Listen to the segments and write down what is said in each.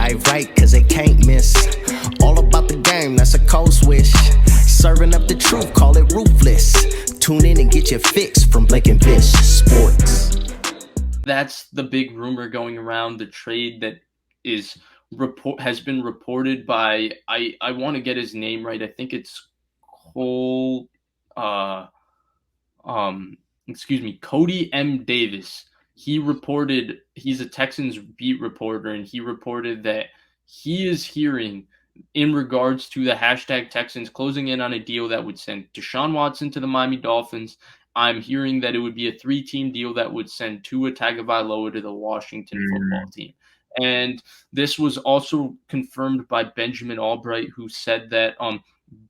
dive right, cause it can't miss. All about the game, that's a cold switch. Serving up the truth, call it ruthless. Tune in and get your fix from Blake and Vish Sports. That's the big rumor going around, the trade that has been reported by, I want to get his name right. I think it's Cole Cody M. Davis. He's a Texans beat reporter, and he reported that he is hearing, in regards to the hashtag Texans closing in on a deal that would send Deshaun Watson to the Miami Dolphins. I'm hearing that it would be a 3-team deal that would send Tua Tagovailoa to the Washington football team. And this was also confirmed by Benjamin Albright, who said that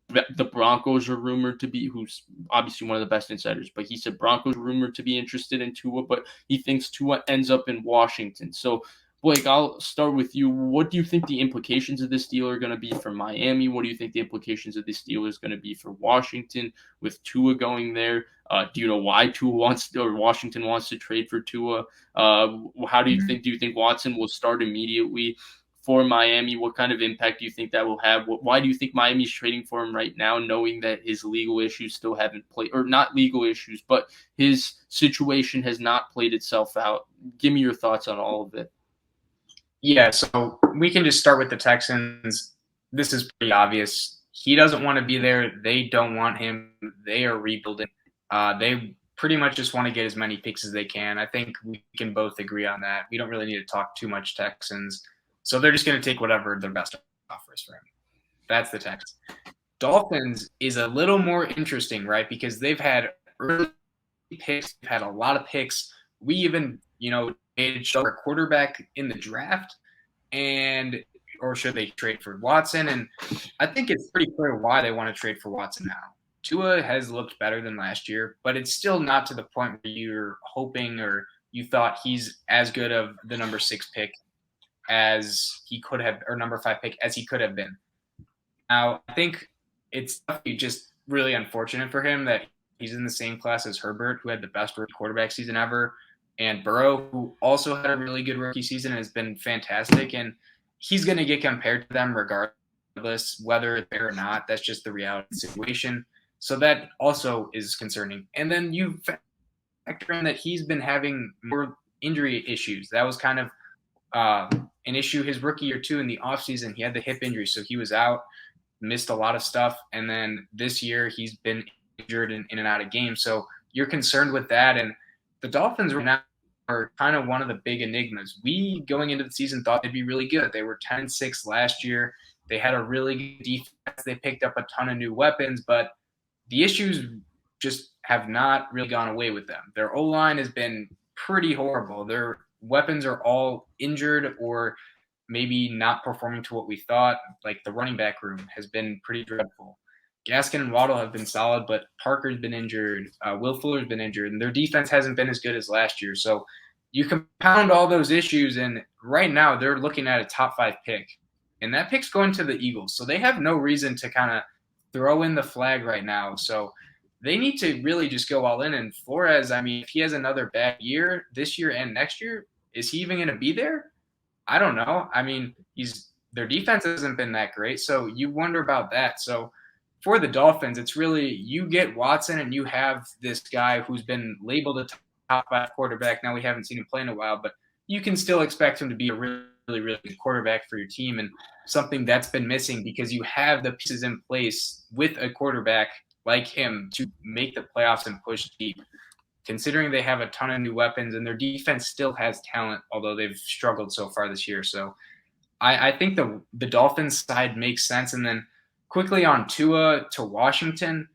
the Broncos are rumored to be, who's obviously one of the best insiders, but he said Broncos are rumored to be interested in Tua, but he thinks Tua ends up in Washington. So, Blake, I'll start with you. What do you think the implications of this deal are going to be for Miami? What do you think the implications of this deal is going to be for Washington with Tua going there? Do you know why Washington wants to trade for Tua? How do you think? Do you think Watson will start immediately for Miami? What kind of impact do you think that will have? Why do you think Miami's trading for him right now, knowing that his legal issues still haven't played, or not legal issues, but his situation has not played itself out? Give me your thoughts on all of it. Yeah, so we can just start with the Texans. This is pretty obvious. He doesn't want to be there. They don't want him. They are rebuilding. They pretty much just want to get as many picks as they can. I think we can both agree on that. We don't really need to talk too much Texans. So they're just going to take whatever their best offers for him. That's the Texans. Dolphins is a little more interesting, right? Because they've had early picks. They've had a lot of picks. We even, made a quarterback in the draft, or should they trade for Watson? And I think it's pretty clear why they want to trade for Watson now. Tua has looked better than last year, but it's still not to the point where you're hoping or you thought he's as good of the number 6 pick as he could have, or number 5 pick as he could have been. Now, I think it's just really unfortunate for him that he's in the same class as Herbert, who had the best rookie quarterback season ever, and Burrow, who also had a really good rookie season and has been fantastic. And he's going to get compared to them regardless, whether it's fair or not. That's just the reality of the situation. So that also is concerning. And then you factor in that he's been having more injury issues. That was kind of an issue his rookie year too. In the offseason, he had the hip injury, so he was out, missed a lot of stuff. And then this year he's been injured in and out of games. So you're concerned with that. And the Dolphins right now are kind of one of the big enigmas. We, going into the season, thought they'd be really good. They were 10-6 last year. They had a really good defense. They picked up a ton of new weapons, but the issues just have not really gone away with them. Their O-line has been pretty horrible. Their weapons are all injured or maybe not performing to what we thought. Like the running back room has been pretty dreadful. Gaskin and Waddle have been solid, but Parker's been injured. Will Fuller's been injured, and their defense hasn't been as good as last year. So you compound all those issues, and right now they're looking at a top 5 pick, and that pick's going to the Eagles. So they have no reason to kind of throw in the flag right now. So they need to really just go all in. And Flores, I mean, if he has another bad year this year and next year, is he even going to be there? I don't know. I mean, their defense hasn't been that great, so you wonder about that. So for the Dolphins, it's really you get Watson and you have this guy who's been labeled a top 5 quarterback. Now we haven't seen him play in a while, but you can still expect him to be a really, really good quarterback for your team, and something that's been missing because you have the pieces in place with a quarterback like him to make the playoffs and push deep, considering they have a ton of new weapons and their defense still has talent, although they've struggled so far this year. So I think the Dolphins side makes sense. And then quickly on Tua to Washington.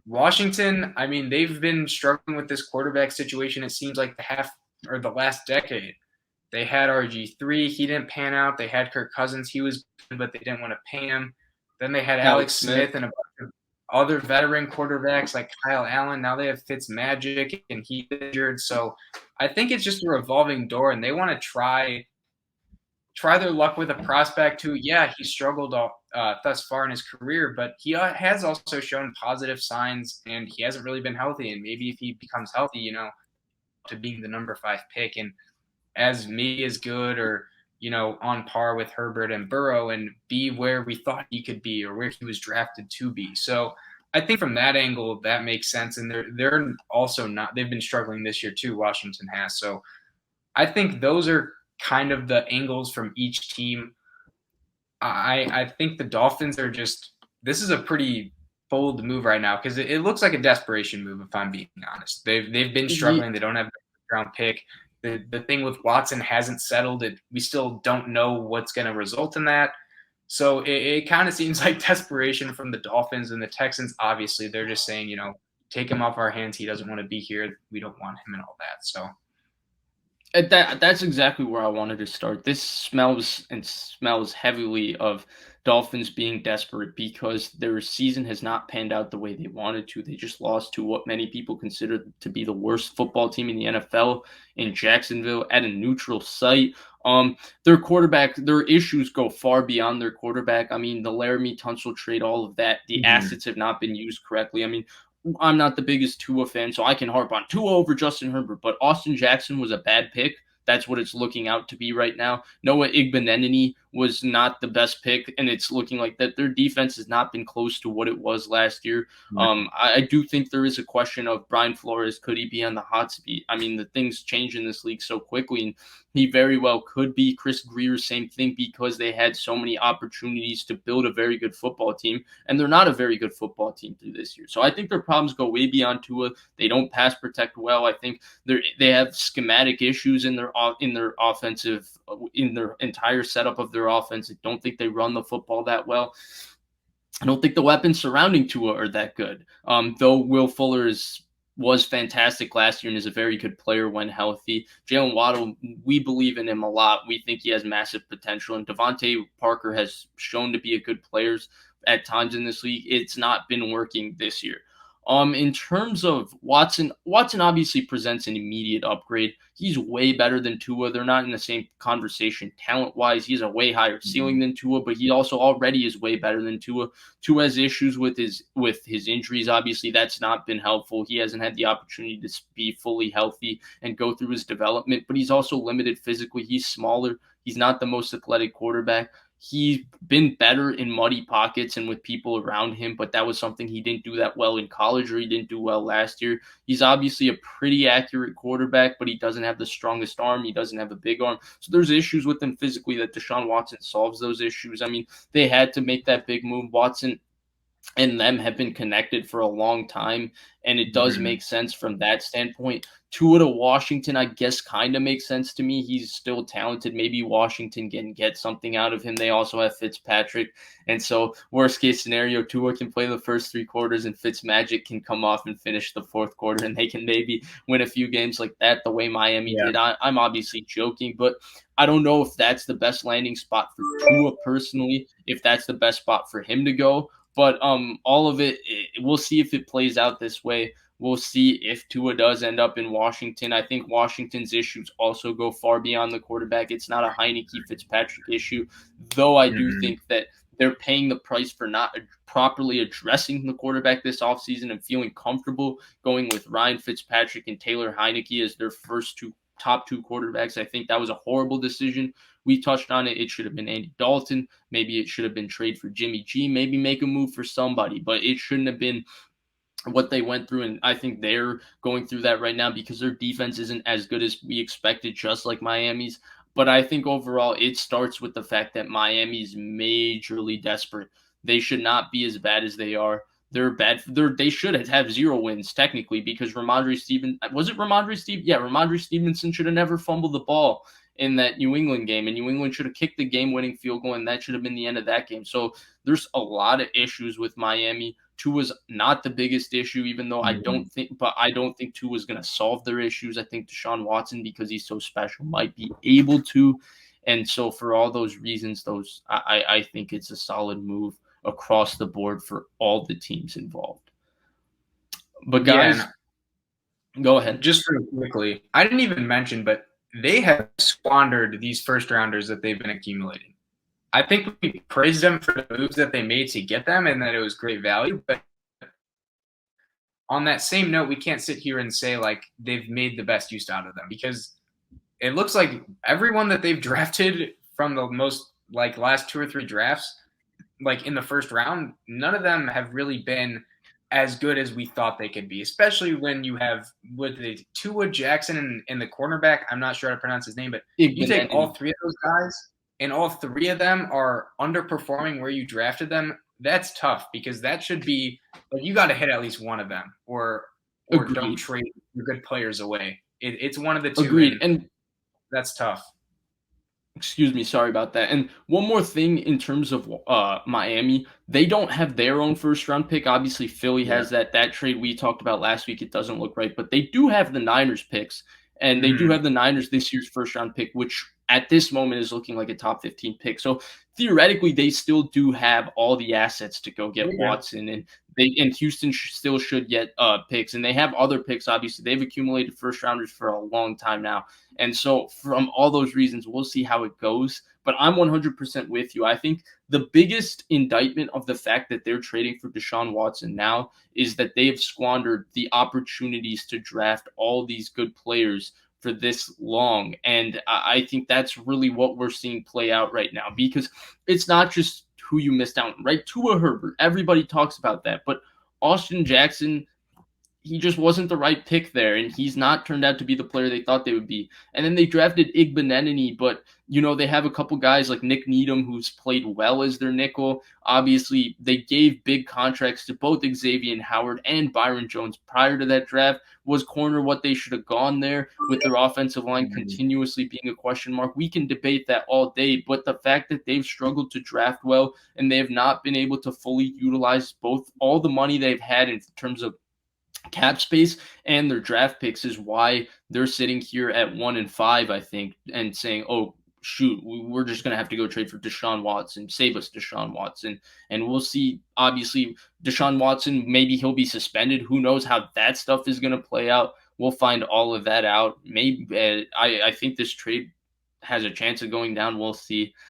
Washington, I mean, they've been struggling with this quarterback situation. It seems like the last decade. They had RG3. He didn't pan out. They had Kirk Cousins. He was good, but they didn't want to pay him. Then they had Alex Smith and a bunch of other veteran quarterbacks like Kyle Allen. Now they have Fitzmagic, and he's injured. So I think it's just a revolving door, and they want to try their luck with a prospect who, he struggled thus far in his career, but he has also shown positive signs, and he hasn't really been healthy. And maybe if he becomes healthy, to being the number 5 pick and as maybe as good or, on par with Herbert and Burrow and be where we thought he could be or where he was drafted to be. So I think from that angle, that makes sense. And they're also not – they've been struggling this year too, Washington has. So I think those are kind of the angles from each team. I think the Dolphins are just – this is a pretty bold move right now because it looks like a desperation move, if I'm being honest. They've been struggling. They don't have a round pick. The thing with Watson hasn't settled. We still don't know what's going to result in that. So it kind of seems like desperation from the Dolphins and the Texans. Obviously, they're just saying, take him off our hands. He doesn't want to be here. We don't want him and all that. So that's exactly where I wanted to start. This smells heavily of Dolphins being desperate because their season has not panned out the way they wanted to. They just lost to what many people consider to be the worst football team in the NFL in Jacksonville at a neutral site. Their quarterback, their issues go far beyond their quarterback. I mean, the Laramie Tunsil trade, all of that, the assets have not been used correctly. I mean, I'm not the biggest Tua fan, so I can harp on Tua over Justin Herbert, but Austin Jackson was a bad pick. That's what it's looking out to be right now. Noah Igbenenini was not the best pick, and it's looking like that their defense has not been close to what it was last year. I do think there is a question of Brian Flores. Could he be on the hot seat? I mean, the things change in this league so quickly, and he very well could be. Chris Greer, same thing, because they had so many opportunities to build a very good football team, and they're not a very good football team through this year. So I think their problems go way beyond Tua. They don't pass protect well. I think they have schematic issues in their offensive, in their entire setup of their offense. I don't think they run the football that well. I don't think the weapons surrounding Tua are that good. Though Will Fuller was fantastic last year and is a very good player when healthy. Jalen Waddle, we believe in him a lot. We think he has massive potential. And Devontae Parker has shown to be a good player at times in this league. It's not been working this year. In terms of Watson obviously presents an immediate upgrade. He's way better than Tua. They're not in the same conversation talent-wise. He has a way higher ceiling than Tua, but he also already is way better than Tua. Tua has issues with his injuries. Obviously, that's not been helpful. He hasn't had the opportunity to be fully healthy and go through his development, but he's also limited physically. He's smaller. He's not the most athletic quarterback. He's been better in muddy pockets and with people around him, but that was something he didn't do that well in college, or he didn't do well last year. He's obviously a pretty accurate quarterback, but he doesn't have the strongest arm. He doesn't have a big arm. So there's issues with him physically that Deshaun Watson solves those issues. I mean, they had to make that big move. Watson and them have been connected for a long time, and it does make sense from that standpoint. Tua to Washington, I guess, kind of makes sense to me. He's still talented. Maybe Washington can get something out of him. They also have Fitzpatrick, and so worst case scenario, Tua can play the first 3 quarters, and Fitzmagic can come off and finish the 4th quarter, and they can maybe win a few games like that, the way Miami did. I'm obviously joking, but I don't know if that's the best landing spot for Tua personally, if that's the best spot for him to go. But all of it, we'll see if it plays out this way. We'll see if Tua does end up in Washington. I think Washington's issues also go far beyond the quarterback. It's not a Heineke-Fitzpatrick issue, though I do think that they're paying the price for not properly addressing the quarterback this offseason and feeling comfortable going with Ryan Fitzpatrick and Taylor Heineke as their first top 2 quarterbacks. I think that was a horrible decision. We touched on it. It should have been Andy Dalton. Maybe it should have been trade for Jimmy G. Maybe make a move for somebody, but it shouldn't have been what they went through. And I think they're going through that right now because their defense isn't as good as we expected, just like Miami's. But I think overall it starts with the fact that Miami's majorly desperate. They should not be as bad as they are. They're bad. They should have 0 wins technically because Ramondre Stevenson should have never fumbled the ball in that New England game, and New England should have kicked the game-winning field goal, and that should have been the end of that game. So there's a lot of issues with Miami. Tua's not the biggest issue, even though I don't think Tua's going to solve their issues. I think Deshaun Watson, because he's so special, might be able to. And so for all those reasons, I think it's a solid move across the board for all the teams involved. But guys, go ahead. Just real quickly, I didn't even mention, but they have squandered these first-rounders that they've been accumulating. I think we praised them for the moves that they made to get them and that it was great value. But on that same note, we can't sit here and say, like, they've made the best use out of them because it looks like everyone that they've drafted from the most like last 2 or 3 drafts, like in the first round, none of them have really been as good as we thought they could be, especially when you have with the Tua Jackson and the cornerback. I'm not sure how to pronounce his name, but you take all 3 of those guys and all 3 of them are underperforming where you drafted them. That's tough because that should be like you got to hit at least one of them or Agreed. don't trade your good players away. It's one of the 2. Agreed. And that's tough. excuse me, sorry about that. And one more thing in terms of Miami, they don't have their own first round pick. Obviously, Philly has that trade we talked about last week. It doesn't look right, but they do have the Niners picks, and they do have the Niners this year's first round pick, which at this moment is looking like a top 15 pick. So theoretically, they still do have all the assets to go get Watson, and Houston still should get picks, and they have other picks. Obviously, they've accumulated first rounders for a long time now, and so from all those reasons, we'll see how it goes. But I'm 100% with you. I think the biggest indictment of the fact that they're trading for Deshaun Watson now is that they have squandered the opportunities to draft all these good players for this long. And I think that's really what we're seeing play out right now, because it's not just who you missed out on, right? Tua Herbert, everybody talks about that, but Austin Jackson, he just wasn't the right pick there, and he's not turned out to be the player they thought they would be. And then they drafted Igbenenini, but, they have a couple guys like Nick Needham who's played well as their nickel. Obviously, they gave big contracts to both Xavier Howard and Byron Jones prior to that draft. Was corner what they should have gone there with their offensive line continuously being a question mark? We can debate that all day, but the fact that they've struggled to draft well and they have not been able to fully utilize all the money they've had in terms of cap space and their draft picks is why they're sitting here at 1-5, I think, and saying, oh, shoot, we're just going to have to go trade for Deshaun Watson, save us Deshaun Watson. And we'll see, obviously, Deshaun Watson, maybe he'll be suspended. Who knows how that stuff is going to play out. We'll find all of that out. Maybe I think this trade has a chance of going down. We'll see.